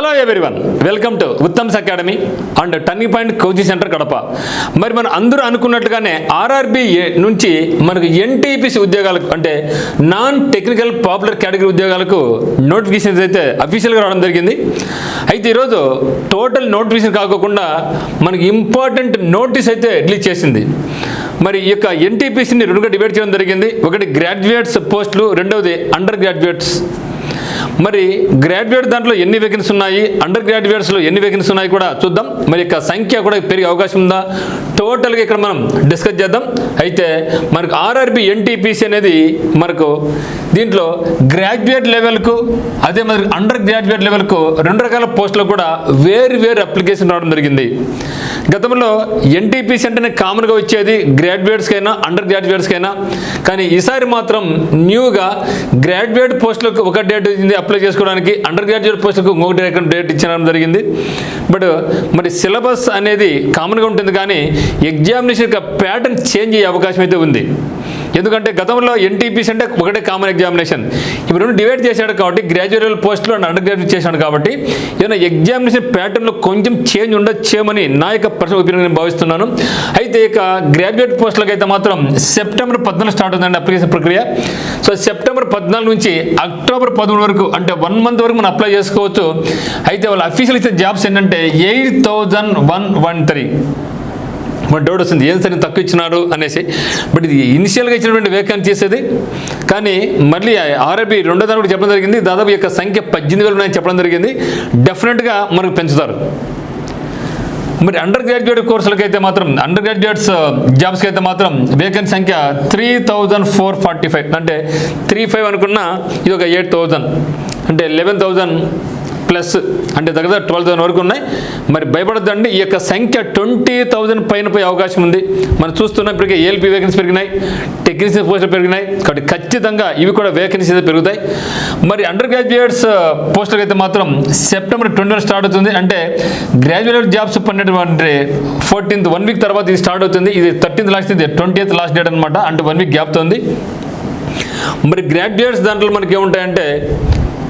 Hello everyone, welcome to Uttam's academy and turning point coaching centre Kadapa. మరి మనం అందరూ అనుకున్నట్టుగానే ఆర్ఆర్బి నుంచి మనకు ఎన్టీపీసీ ఉద్యోగాలకు అంటే నాన్ టెక్నికల్ పాపులర్ కేటగిరీ ఉద్యోగాలకు నోటిఫికేషన్స్ అయితే అఫీషియల్గా రావడం జరిగింది. అయితే ఈరోజు టోటల్ నోటిఫికేషన్ కాకుండా మనకి ఇంపార్టెంట్ నోటీస్ అయితే రిలీజ్ చేసింది. మరి ఈ యొక్క ఎన్టీపీసీని రెండుగా డివైడ్ చేయడం జరిగింది. ఒకటి గ్రాడ్యుయేట్స్ పోస్టులు, రెండవది అండర్ గ్రాడ్యుయేట్స్. మరి గ్రాడ్యుయేట్ దాంట్లో ఎన్ని వేకెన్సీ ఉన్నాయి, అండర్ గ్రాడ్యుయేట్స్లో ఎన్ని వేకెన్సీ ఉన్నాయి కూడా చూద్దాం. మరి యొక్క సంఖ్య కూడా పెరిగే అవకాశం ఉందా, టోటల్గా ఇక్కడ మనం డిస్కస్ చేద్దాం. అయితే మనకు ఆర్ఆర్బి ఎన్టీపీసీ అనేది మనకు దీంట్లో గ్రాడ్యుయేట్ లెవెల్కు అదే మరి అండర్ గ్రాడ్యుయేట్ లెవెల్కు రెండు రకాల పోస్టులకు కూడా వేరు అప్లికేషన్ రావడం జరిగింది. గతంలో ఎన్టీపీసీ అంటేనే కామన్గా వచ్చేది గ్రాడ్యుయేట్స్కైనా అండర్ గ్రాడ్యుయేట్స్కైనా. కానీ ఈసారి మాత్రం న్యూగా గ్రాడ్యుయేట్ పోస్టులకు ఒక డేట్ ఇచ్చింది అప్లై చేసుకోవడానికి, అండర్ గ్రాడ్యుయేట్ పోస్టులకు ఇంకొక డేట్ ఇచ్చడం జరిగింది. బట్ మరి సిలబస్ అనేది కామన్గా ఉంటుంది కానీ ఎగ్జామినేషన్ యొక్క ప్యాటర్న్ చేంజ్ అయ్యే అవకాశం అయితే ఉంది. ఎందుకంటే గతంలో ఎన్టీపీసీ అంటే ఒకటే కామన్ ఎగ్జామినేషన్, ఇప్పుడు రెండు డివైడ్ చేశాడు కాబట్టి గ్రాడ్యుయేట్ పోస్టులు అండ్ అండర్ గ్రాడ్యుయేట్ చేశాడు కాబట్టి ఏదైనా ఎగ్జామినేషన్ ప్యాటర్న్లో కొంచెం చేంజ్ ఉండొచ్చేమని నా యొక్క పర్సనల్ ఒపీనియన్ నేను భావిస్తున్నాను. అయితే ఇక గ్రాడ్యుయేట్ పోస్టులకు అయితే మాత్రం సెప్టెంబర్ 14 స్టార్ట్ అవుతుందండి అప్లికేషన్ ప్రక్రియ. సో సెప్టెంబర్ 14 నుంచి అక్టోబర్ 13 వరకు అంటే 1 మంత్ వరకు మనం అప్లై చేసుకోవచ్చు. అయితే వాళ్ళ అఫీషియల్ ఇచ్చే జాబ్స్ ఏంటంటే 8,113. మన డౌట్ వస్తుంది, ఏం సరే తక్కువ ఇచ్చినారు అనేసి. బట్ ఇది ఇనిషియల్గా ఇచ్చినటువంటి వేకెన్సీస్ అది. కానీ మళ్ళీ ఆర్ఆర్బి రెండో దాని కూడా చెప్పడం జరిగింది, దాదాపు యొక్క సంఖ్య 18,000 ఉన్నాయని చెప్పడం జరిగింది. డెఫినెట్గా మనకు పెంచుతారు. మరి అండర్ గ్రాడ్యుయేట్ కోర్సులకి అయితే మాత్రం అండర్ గ్రాడ్యుయేట్స్ జాబ్స్కి అయితే మాత్రం వేకెన్సీ సంఖ్య 3,445 అంటే 35 అనుకున్నా ఇది ఒక 8,000 అంటే 11,000 ప్లస్ అంటే దగ్గర 12,000 వరకు ఉన్నాయి. మరి భయపడద్దండి, ఈ యొక్క సంఖ్య 20,000 పైన పోయే అవకాశం ఉంది. మనం చూస్తున్నాం ఇప్పటికే ఏఎల్పీ వేకెన్సీ పెరిగినాయి, టెక్నీషియన్ పోస్టులు పెరిగినాయి కాబట్టి ఖచ్చితంగా ఇవి కూడా వేకెన్సీ అయితే పెరుగుతాయి. మరి అండర్ గ్రాడ్యుయేట్స్ పోస్టులకు అయితే మాత్రం సెప్టెంబర్ 20 స్టార్ట్ అవుతుంది. అంటే గ్రాడ్యుయేట్ జాబ్స్ పన్నెండు 14th 1 వీక్ తర్వాత ఇది స్టార్ట్ అవుతుంది. ఇది 13th లాస్ట్, ఇది 20th లాస్ట్ డేట్ అనమాట. అంటే 1 వీక్ గ్యాప్తో ఉంది. మరి గ్రాడ్యుయేట్స్ దాంట్లో మనకి ఏముంటాయంటే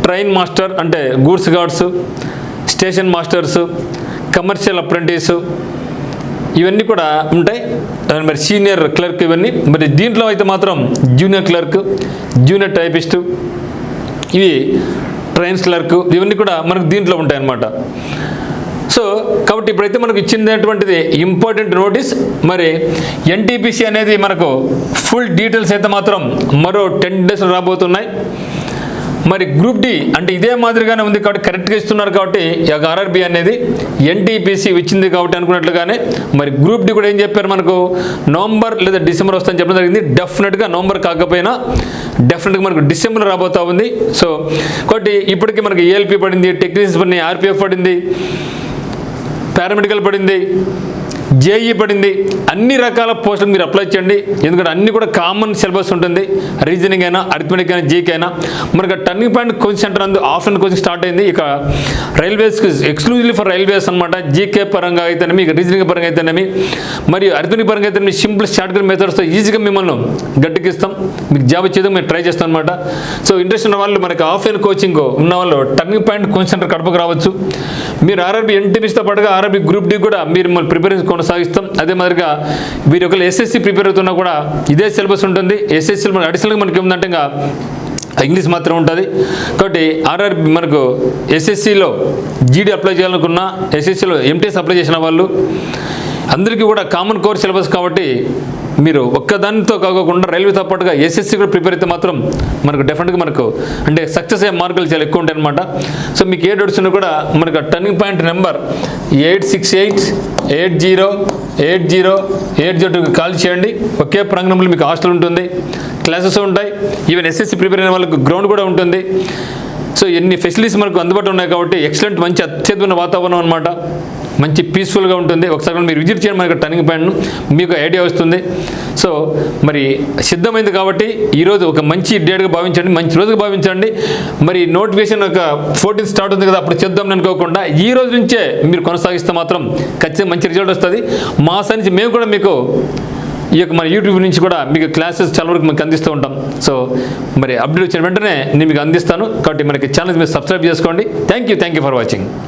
ట్రైన్ మాస్టర్ అంటే goods guards, station masters, commercial apprentice ఇవన్నీ కూడా ఉంటాయి. మరి సీనియర్ క్లర్క్ ఇవన్నీ. మరి దీంట్లో అయితే మాత్రం జూనియర్ క్లర్క్, జూనియర్ టైపిస్టు, ఇవి ట్రైన్స్ క్లర్క్ ఇవన్నీ కూడా మనకు దీంట్లో ఉంటాయి అన్నమాట. సో కాబట్టి ఇప్పుడైతే మనకు ఇచ్చినటువంటిది ఇంపార్టెంట్ నోటీస్. మరి ఎన్టీపీసీ అనేది మనకు ఫుల్ డీటెయిల్స్ అయితే మాత్రం మరో 10 days రాబోతున్నాయి. మరి గ్రూప్ డి అంటే ఇదే మాదిరిగానే ఉంది కాబట్టి కరెక్ట్గా ఇస్తున్నారు కాబట్టి ఆర్ఆర్బి అనేది ఎన్టీపీసీ ఇచ్చింది కాబట్టి అనుకున్నట్లుగానే మరి గ్రూప్ డి కూడా ఏం చెప్పారు, మనకు నవంబర్ లేదా డిసెంబర్ వస్తుందని చెప్పడం జరిగింది. డెఫినెట్గా నవంబర్ కాకపోయినా డెఫినెట్గా మనకు డిసెంబర్ రాబోతూ ఉంది. సో కాబట్టి ఇప్పటికీ మనకి ఏఎల్పీ పడింది, టెక్నీషియన్స్ పడింది, ఆర్పిఎఫ్ పడింది, పారామెడికల్ పడింది, జేఈ పడింది. అన్ని రకాల పోస్టులు మీరు అప్లై చేయండి. ఎందుకంటే అన్ని కూడా కామన్ సిలబస్ ఉంటుంది. రీజనింగ్ అయినా, అరిథమెటిక్ అయినా, జీకే అయినా. మనకు టర్నింగ్ పాయింట్ కోచింగ్ సెంటర్ అందు ఆఫ్లైన్ కోచింగ్ స్టార్ట్ అయింది. ఇక రైల్వేస్కి ఎక్స్క్లూజివ్లీ ఫర్ రైల్వేస్ అనమాట. జీకే పరంగా అయితేనేమి, ఇక రీజనింగ్ పరంగా అయితేనేమి, మరియు అరిథమెటిక్ పరంగా అయితేనేమి సింపుల్ షార్ట్కట్ మెథడ్స్తో ఈజీగా మిమ్మల్ని గట్టికిస్తాం, మీకు జాబ్ ఇచ్చేది మేము ట్రై చేస్తాం అనమాట. సో ఇంట్రెస్ట్ ఉన్న వాళ్ళు మనకి ఆఫ్లైన్ కోచింగ్ ఉన్న వాళ్ళు టర్నింగ్ పాయింట్ కోచింగ్ సెంటర్ కడపకు రావచ్చు. మీరు ఆర్ఆర్బి ఎన్టీపీసీతో పాటుగా ఆర్ఆర్బి గ్రూప్ డి కూడా మీరు మళ్ళీ ప్రిపరేషన్ కొనసాగిస్తాం. అదే మాదిరిగా మీరు ఒకవేళ ఎస్ఎస్సి ప్రిపేర్ అవుతున్నా కూడా ఇదే సిలబస్ ఉంటుంది. ఎస్ఎస్సీలో మనకి అడిషనల్గా మనకి ఏముందంటే ఇంకా ఇంగ్లీష్ మాత్రం ఉంటుంది. కాబట్టి ఆర్ఆర్బి మనకు ఎస్ఎస్సిలో జీడీ అప్లై చేయాలనుకున్నా, ఎస్ఎస్సిలో ఎంటీఎస్ అప్లై చేసిన వాళ్ళు అందరికీ కూడా కామన్ కోర్ సిలబస్ కాబట్టి మీరు ఒక్కదానితో కాకుండా రైల్వేతో పాటుగా ఎస్ఎస్సి కూడా ప్రిపేర్ అయితే మాత్రం మనకు డెఫినెట్గా మనకు అంటే సక్సెస్ అయ్యే మార్కులు చాలా ఎక్కువ ఉంటాయి అనమాట. సో మీకు ఏ డౌట్స్ ఉన్నా కూడా మనకు టర్నింగ్ పాయింట్ నెంబర్ 868808080 కాల్ చేయండి. ఒకే ప్రాంగణంలో మీకు హాస్టల్ ఉంటుంది, క్లాసెస్ ఉంటాయి, ఈవెన్ ఎస్ఎస్సి ప్రిపేర్ అయిన వాళ్ళకి గ్రౌండ్ కూడా ఉంటుంది. సో ఎన్ని ఫెసిలిటీస్ మనకు అందుబాటులో ఉన్నాయి కాబట్టి ఎక్సలెంట్ మంచి అత్యద్భుత వాతావరణం అనమాట. మంచి పీస్ఫుల్గా ఉంటుంది. ఒకసారి మీరు విజిట్ చేయండి మనకి టర్నింగ్ పాయింట్ను, మీకు ఐడియా వస్తుంది. సో మరి సిద్ధమైంది కాబట్టి ఈరోజు ఒక మంచి డేట్గా భావించండి, మంచి రోజుగా భావించండి. మరి నోటిఫికేషన్ ఒక 14th స్టార్ట్ ఉంది కదా, అప్పుడు చేద్దామని అనుకోకుండా ఈ రోజు నుంచే మీరు కొనసాగిస్తే మాత్రం ఖచ్చితంగా మంచి రిజల్ట్ వస్తుంది. మా సైన్స్ మేము కూడా మీకు ఈ యొక్క మన యూట్యూబ్ నుంచి కూడా మీకు క్లాసెస్ చాలా వరకు మీకు అందిస్తూ ఉంటాం. సో మరి అప్డేట్ వచ్చిన వెంటనే నేను మీకు అందిస్తాను. కాబట్టి మనకి ఛానల్ మీరు సబ్స్క్రైబ్ చేసుకోండి. Thank you for watching.